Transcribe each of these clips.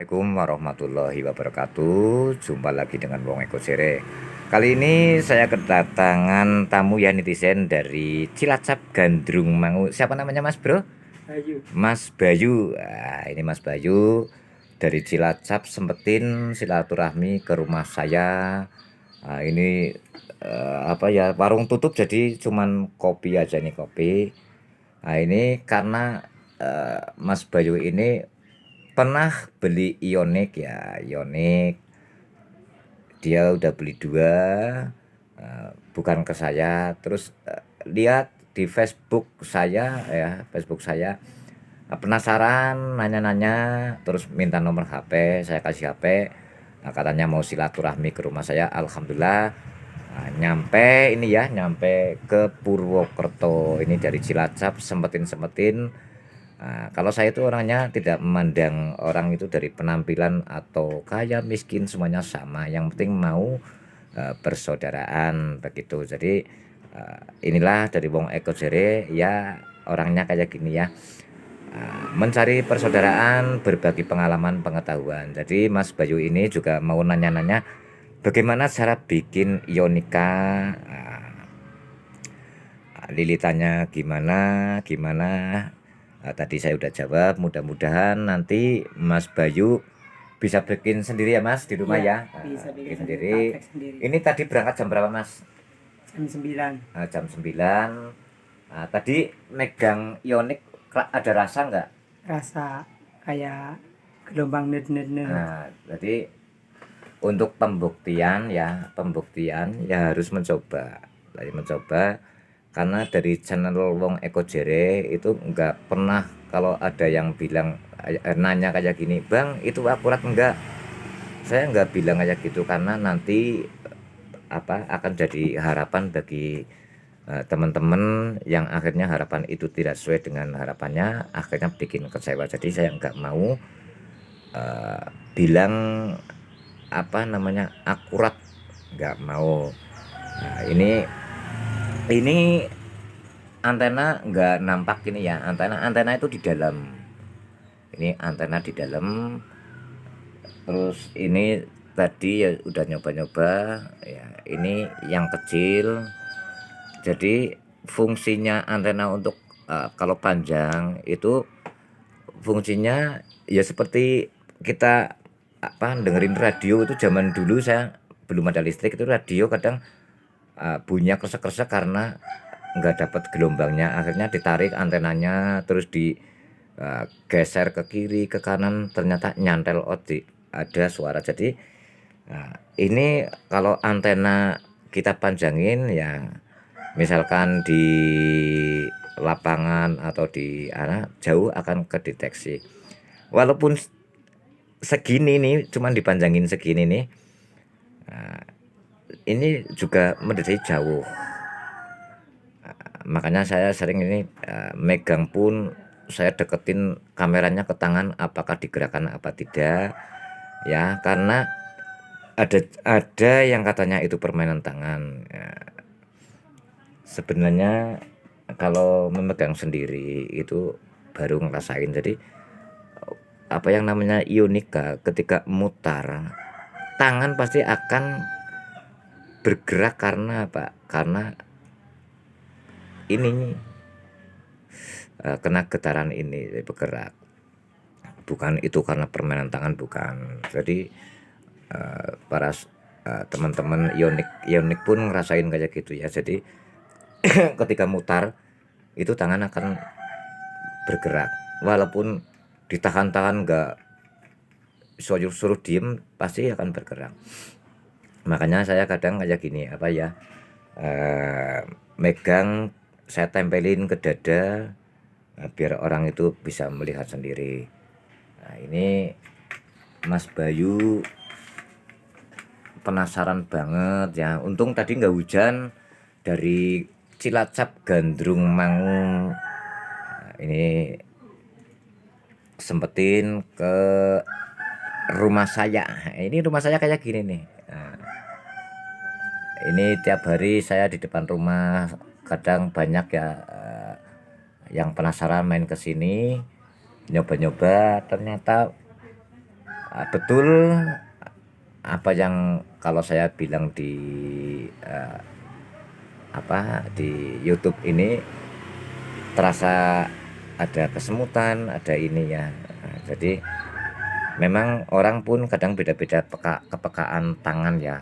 Assalamualaikum warahmatullahi wabarakatuh. Jumpa lagi dengan Wong Eko Jere. Kali ini saya kedatangan tamu ya netizen dari Cilacap Gandrung Mangu. Siapa namanya Mas Bro? Bayu. Mas Bayu. Ini Mas Bayu dari Cilacap sempetin silaturahmi ke rumah saya. Ini apa ya, warung tutup jadi cuman kopi aja nih, kopi. Ini karena Mas Bayu ini pernah beli Ioniq ya, Ioniq. Dia udah beli dua, bukan ke saya. Terus lihat di Facebook saya ya, Facebook saya, penasaran, nanya-nanya, terus minta nomor HP, saya kasih HP. Katanya mau silaturahmi ke rumah saya. Alhamdulillah, nyampe ini ya, nyampe ke Purwokerto. Ini dari Cilacap, sempetin. Kalau saya itu orangnya tidak memandang orang itu dari penampilan atau kaya miskin, semuanya sama. Yang penting mau persaudaraan begitu. Jadi inilah dari Wong Eko Jere ya, orangnya kayak gini ya. Mencari persaudaraan, berbagi pengalaman, pengetahuan. Jadi Mas Bayu ini juga mau nanya-nanya bagaimana cara bikin ionika. Lilitannya gimana. Tadi saya udah jawab. Mudah-mudahan nanti Mas Bayu bisa bikin sendiri ya Mas di rumah Iya, ya. bisa bikin Bikin sendiri, sendiri. praktek sendiri. Ini tadi berangkat jam berapa Mas? Jam 9. Jam 9. Tadi megang Ioniq ada rasa nggak? Rasa kayak gelombang nerd. Jadi untuk pembuktian ya harus mencoba. Jadi mencoba, karena dari channel Wong Eko Jere itu nggak pernah kalau ada yang bilang nanya kayak gini, Bang itu akurat enggak, saya nggak bilang kayak gitu, karena nanti akan jadi harapan bagi teman-teman yang akhirnya harapan itu tidak sesuai dengan harapannya, akhirnya bikin kecewa. Jadi saya nggak mau bilang akurat, nggak mau. Ini antena nggak nampak ini ya, antena itu di dalam. Ini antena di dalam. Terus ini tadi ya udah nyoba-nyoba ya, ini yang kecil. Jadi fungsinya antena untuk kalau panjang itu fungsinya ya seperti kita dengerin radio. Itu zaman dulu saya belum ada listrik, itu radio kadang bunyinya kresek-kresek karena nggak dapat gelombangnya, akhirnya ditarik antenanya terus di geser ke kiri ke kanan, ternyata nyantel ada suara. Jadi ini kalau antena kita panjangin ya, misalkan di lapangan atau di arah jauh akan kedeteksi. Walaupun segini nih, cuman dipanjangin segini nih, ini juga mendeteksi jauh. Makanya saya sering ini megang pun saya deketin kameranya ke tangan, apakah digerakkan apa tidak ya, karena ada yang katanya itu permainan tangan ya. Sebenarnya kalau memegang sendiri itu baru ngerasain. Jadi apa yang namanya ionika, ketika mutar tangan pasti akan bergerak. Karena apa? Karena ini kena getaran ini bergerak. Bukan itu karena permainan tangan, bukan. Jadi para teman-teman Ioniq pun ngerasain kayak gitu ya. Jadi ketika mutar itu tangan akan bergerak, walaupun ditahan-tahan nggak suruh diem, pasti akan bergerak. Makanya saya kadang kayak gini megang, saya tempelin ke dada biar orang itu bisa melihat sendiri. Ini Mas Bayu penasaran banget ya. Untung tadi nggak hujan, dari Cilacap Gandrung Mangu. Ini sempetin ke rumah saya. Ini rumah saya kayak gini nih. Ini tiap hari saya di depan rumah, kadang banyak ya yang penasaran main ke sini, nyoba-nyoba, ternyata betul apa yang kalau saya bilang di eh, di YouTube ini terasa ada kesemutan, ada ininya. Nah, jadi memang orang pun kadang beda-beda kepekaan tangan ya.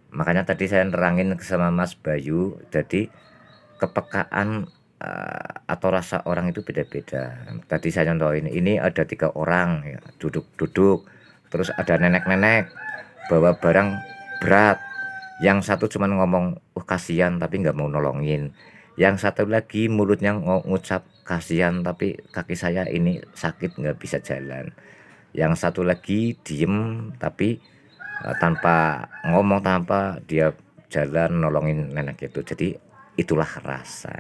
Makanya tadi saya nerangin sama Mas Bayu, jadi kepekaan atau rasa orang itu beda-beda. Tadi saya contohin, ini ada 3 orang ya, duduk-duduk, terus ada nenek-nenek bawa barang berat. Yang satu cuma ngomong, kasihan tapi nggak mau nolongin. Yang satu lagi mulutnya ngucap kasihan tapi kaki saya ini sakit nggak bisa jalan. Yang satu lagi diem tapi tanpa ngomong, tanpa dia jalan nolongin nenek itu. Jadi itulah rasa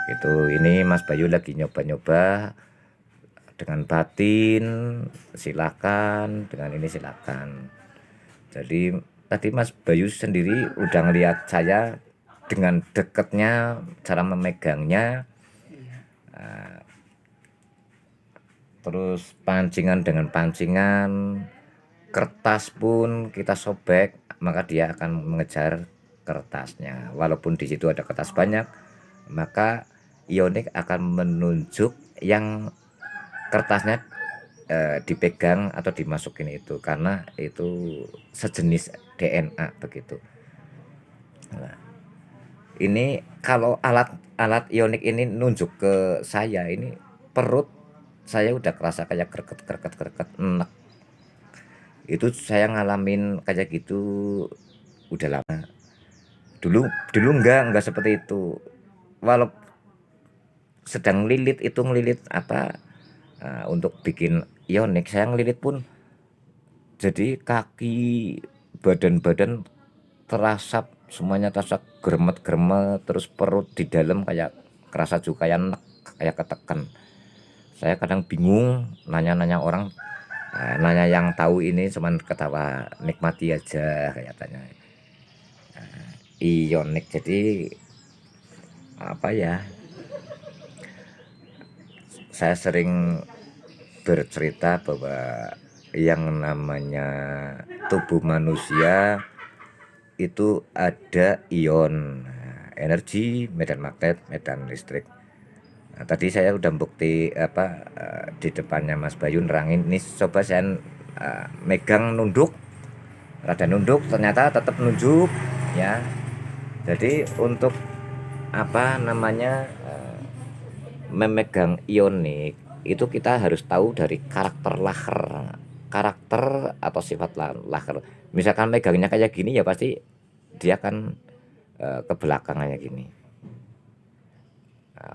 itu. Ini Mas Bayu lagi nyoba-nyoba dengan batin, silakan, dengan ini silakan. Jadi tadi Mas Bayu sendiri udah ngeliat saya dengan deketnya cara memegangnya, terus pancingan dengan pancingan, kertas pun kita sobek maka dia akan mengejar kertasnya. Walaupun di situ ada kertas banyak, maka ionik akan menunjuk yang kertasnya dipegang atau dimasukin itu, karena itu sejenis DNA begitu. Nah, ini kalau alat ionik ini nunjuk ke saya, ini perut saya udah kerasa kayak greget enak. Itu saya ngalamin kayak gitu udah lama. Dulu enggak seperti itu. Walau sedang lilit itu ngelilit untuk bikin ionik, saya ngelilit pun jadi kaki, badan terasa semuanya terasa gremet, terus perut di dalam kayak kerasa juga kayak enek, kayak ketekan. Saya kadang bingung nanya-nanya orang, nanya yang tahu ini cuman ketawa nikmati aja kayak tanya. Ionik jadi apa ya, saya sering bercerita bahwa yang namanya tubuh manusia itu ada ion, energi, medan magnet, medan listrik. Nah, tadi saya udah bukti di depannya Mas Bayu nerangin. Ini coba saya megang nunduk, rada nunduk, ternyata tetap nunjuk ya. Jadi untuk memegang ionik itu kita harus tahu dari karakter atau sifat laker. Misalkan megangnya kayak gini ya pasti dia akan ke belakang kayak gini.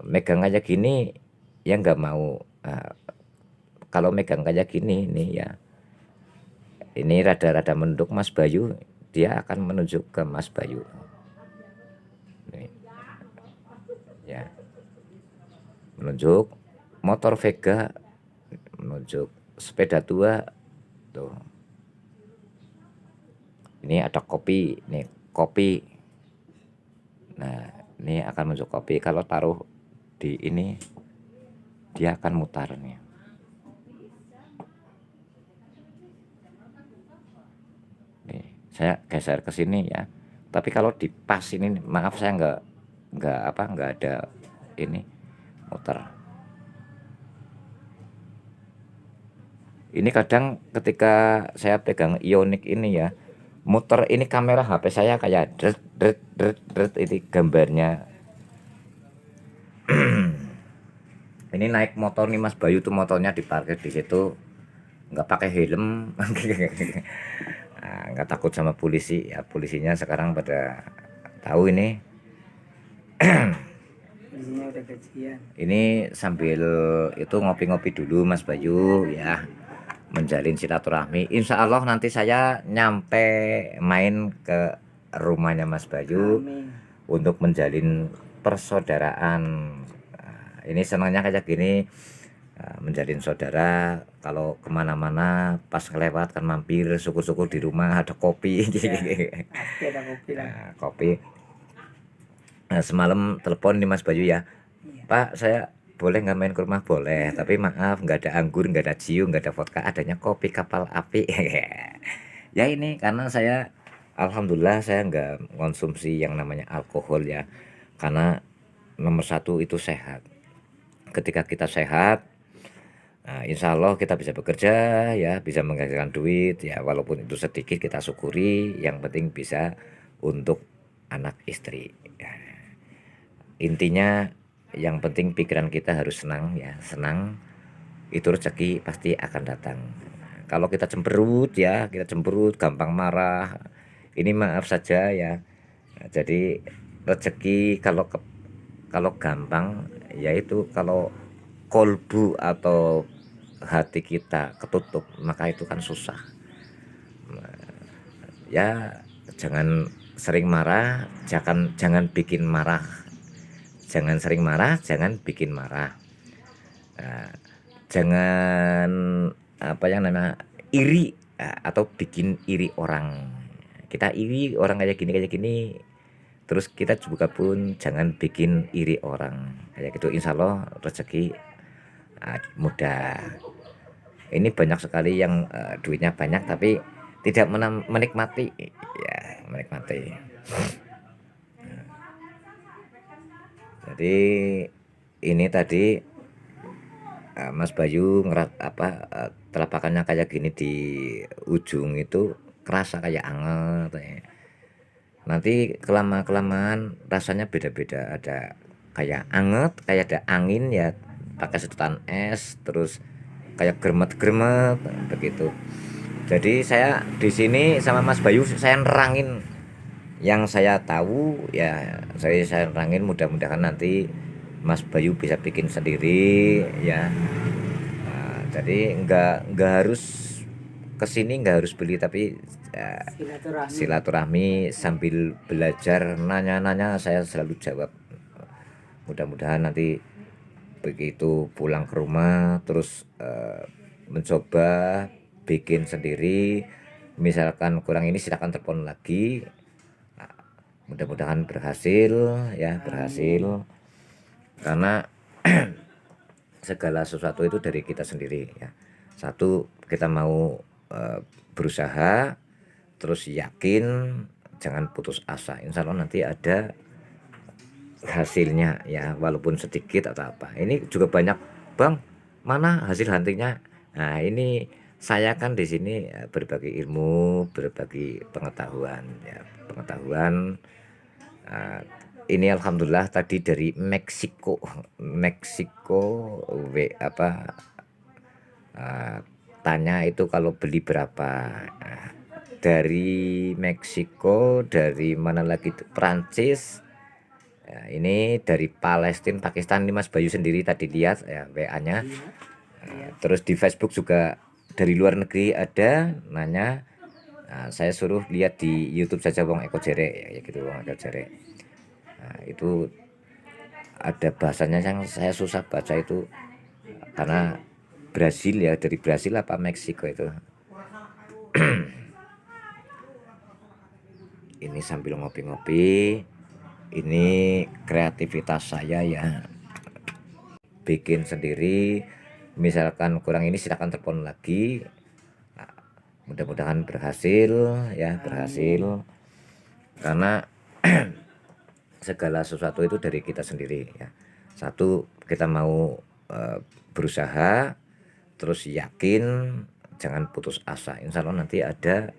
Megang kayak gini ya nggak mau. Kalau megang kayak gini nih ya, ini rada-rada menunduk Mas Bayu, dia akan menunjuk ke Mas Bayu. Nih. Ya. Menunjuk motor Vega, menunjuk sepeda tua tuh. Ini ada kopi, nih kopi. Nah, ini akan menunjuk kopi. Kalau taruh di ini dia akan mutar nih. Nih, saya geser ke sini ya. Tapi kalau di pas ini, maaf saya nggak ada ini muter. Ini kadang ketika saya pegang ionik ini ya, muter ini kamera HP saya kayak dret ini gambarnya. Ini naik motor nih Mas Bayu tuh, motornya diparkir di situ, nggak pakai helm. Nggak takut sama polisi ya, polisinya sekarang pada tahu ini. Isinya udah gajian. Ini sambil itu ngopi-ngopi dulu Mas Bayu ya, menjalin silaturahmi. Insya Allah nanti saya nyampe main ke rumahnya Mas Bayu. Amin. Untuk menjalin persaudaraan. Ini senangnya kayak gini, menjalin saudara. Kalau kemana-mana pas kelewat kan mampir, syukur-syukur di rumah ada kopi. Ya, pasti ada kopi lah. Kopi. Semalam telepon nih Mas Bayu ya, Iya. Pak saya boleh nggak main ke rumah? Boleh, tapi maaf nggak ada anggur, nggak ada ciu, nggak ada vodka, adanya kopi kapal api. Ya ini karena saya alhamdulillah saya nggak konsumsi yang namanya alkohol ya, karena nomor satu itu sehat. Ketika kita sehat, nah, insya Allah kita bisa bekerja ya, bisa menghasilkan duit ya, walaupun itu sedikit kita syukuri, yang penting bisa untuk anak istri ya. Intinya yang penting pikiran kita harus senang ya, senang itu rezeki pasti akan datang. Kalau kita cemberut ya, kita cemberut gampang marah, ini maaf saja ya. Nah, jadi rezeki kalau gampang yaitu kalau kolbu atau hati kita ketutup maka itu kan susah ya. Jangan sering marah, jangan bikin marah, jangan sering marah, jangan bikin marah. Nah, jangan apa yang namanya iri atau bikin iri orang. Kita iri orang kayak gini, terus kita juga pun jangan bikin iri orang kayak gitu. Insya Allah rezeki mudah. Ini banyak sekali yang duitnya banyak tapi tidak menikmati ya, menikmati. Jadi ini tadi Mas Bayu telapakannya kayak gini di ujung itu kerasa kayak anget ya. Nanti kelamaan rasanya beda-beda, ada kayak anget, kayak ada angin ya, pakai sedotan es, terus kayak gremet-gremet begitu. Jadi saya di sini sama Mas Bayu saya nerangin yang saya tahu ya, saya nerangin, mudah-mudahan nanti Mas Bayu bisa bikin sendiri ya. Nah, jadi nggak harus kesini, nggak harus beli, tapi silaturahmi sambil belajar, nanya-nanya saya selalu jawab. Mudah-mudahan nanti begitu pulang ke rumah terus mencoba bikin sendiri, misalkan kurang ini silakan telepon lagi. Nah, mudah-mudahan berhasil ya, berhasil, karena segala sesuatu itu dari kita sendiri ya. Satu, kita mau berusaha, terus yakin, jangan putus asa, insya Allah nanti ada hasilnya ya, walaupun sedikit atau apa. Ini juga banyak, bang mana hasil huntingnya. Nah ini saya kan di sini berbagi ilmu, berbagi pengetahuan ya, pengetahuan. Ini alhamdulillah tadi dari Meksiko tanya itu kalau beli berapa. Dari Meksiko, dari mana lagi itu Prancis ya, ini dari Palestina, Pakistan. Ini Mas Bayu sendiri tadi lihat ya WA-nya. Terus di Facebook juga dari luar negeri ada nanya. Nah, saya suruh lihat di YouTube saja Wong Eko Jere ya gitu, Wong Eko Jere. Nah, itu ada bahasanya yang saya susah baca itu karena Brasil ya, dari Brasil apa Meksiko itu. Ini sambil ngopi-ngopi, ini kreativitas saya ya, bikin sendiri, misalkan kurang ini silakan telepon lagi. Nah, mudah-mudahan berhasil ya, berhasil, karena segala sesuatu itu dari kita sendiri ya. Satu, kita mau berusaha, terus yakin, jangan putus asa, insya Allah nanti ada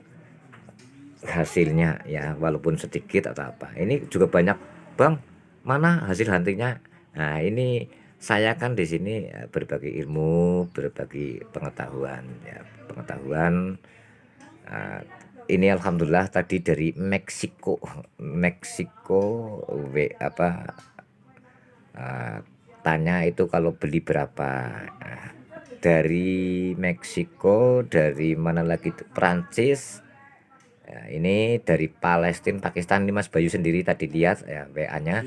hasilnya ya, walaupun sedikit atau apa. Ini juga banyak, bang mana hasil huntingnya. Nah ini saya kan di sini berbagi ilmu, berbagi pengetahuan ya, pengetahuan. Ini alhamdulillah tadi dari Meksiko tanya itu kalau beli berapa. Dari Meksiko, dari mana lagi itu Prancis ya, ini dari Palestina, Pakistan. Ini Mas Bayu sendiri tadi lihat ya WA-nya.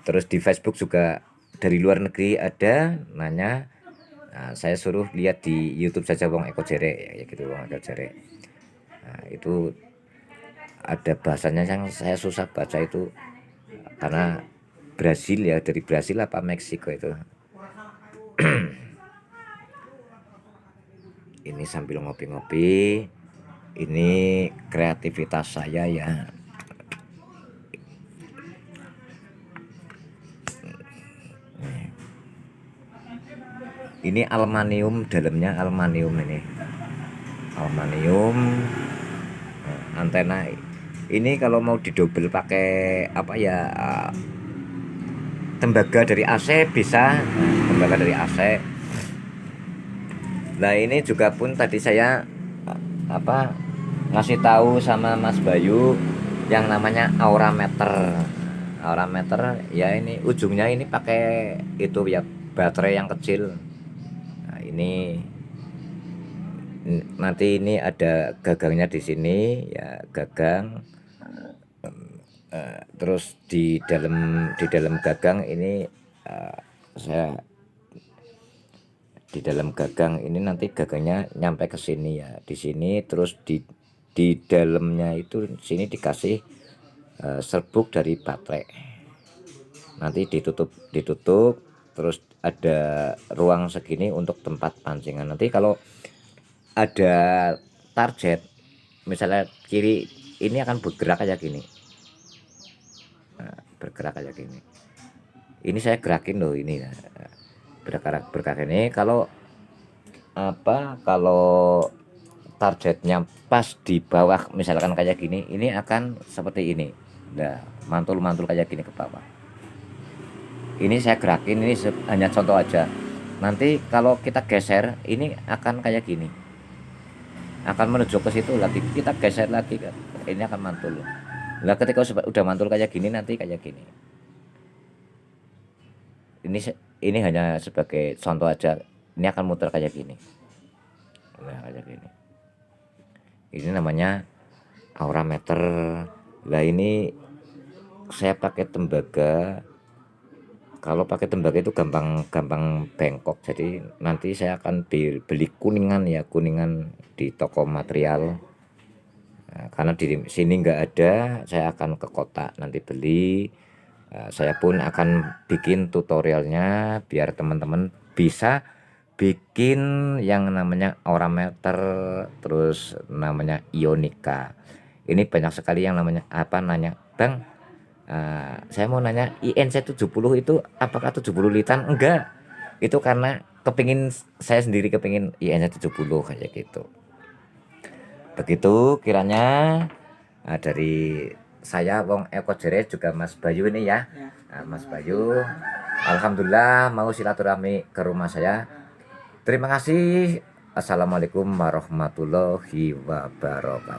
Terus di Facebook juga dari luar negeri ada nanya. Nah, saya suruh lihat di YouTube saja Wong Eko Jere ya gitu, Wong Eko Jere. Nah, itu ada bahasanya yang saya susah baca itu karena Brasil ya, dari Brasil apa Meksiko itu. Ini sambil ngopi-ngopi, ini kreativitas saya ya. Ini aluminium, dalamnya aluminium ini. Aluminium, antena ini kalau mau didobel pakai apa ya, tembaga dari AC bisa, tembaga dari AC. Nah ini juga pun tadi saya apa ngasih tahu sama Mas Bayu yang namanya aura meter. Aura meter ya, ini ujungnya ini pakai itu ya, baterai yang kecil. Nah ini nanti ini ada gagangnya di sini ya, gagang. Terus di dalam gagang ini saya di dalam gagang ini nanti gagangnya nyampe ke sini ya, di sini. Terus di dalamnya itu sini dikasih serbuk dari baterai, nanti ditutup terus ada ruang segini untuk tempat pancingan. Nanti kalau ada target misalnya kiri, ini akan bergerak kayak gini. Nah, bergerak kayak gini. Ini saya gerakin loh ini. Bergerak ini kalau targetnya pas di bawah misalkan kayak gini, ini akan seperti ini. Nah, mantul kayak gini ke bawah. Ini saya gerakin, ini hanya contoh aja. Nanti kalau kita geser, ini akan kayak gini. Akan menuju ke situ lagi, kita geser lagi, ini akan mantul. Nah, ketika udah mantul kayak gini, nanti kayak gini. Ini hanya sebagai contoh aja. Ini akan muter kayak gini. Nah, kayak gini. Ini namanya aura meter. Lah ini saya pakai tembaga. Kalau pakai tembaga itu gampang bengkok. Jadi nanti saya akan beli kuningan ya, kuningan di toko material. Nah, karena di sini nggak ada, saya akan ke kota nanti beli. Saya pun akan bikin tutorialnya biar teman-teman bisa bikin yang namanya aura meter, terus namanya ionika. Ini banyak sekali yang namanya nanya, Bang, saya mau nanya INC70 itu apakah 70 litan? Enggak, itu karena saya sendiri kepingin INC70 kayak gitu. Begitu kiranya. Dari saya Wong Eko Jere, juga Mas Bayu ini ya. Nah, Mas Bayu alhamdulillah mau silaturahmi ke rumah saya. Terima kasih. Assalamualaikum warahmatullahi wabarakatuh.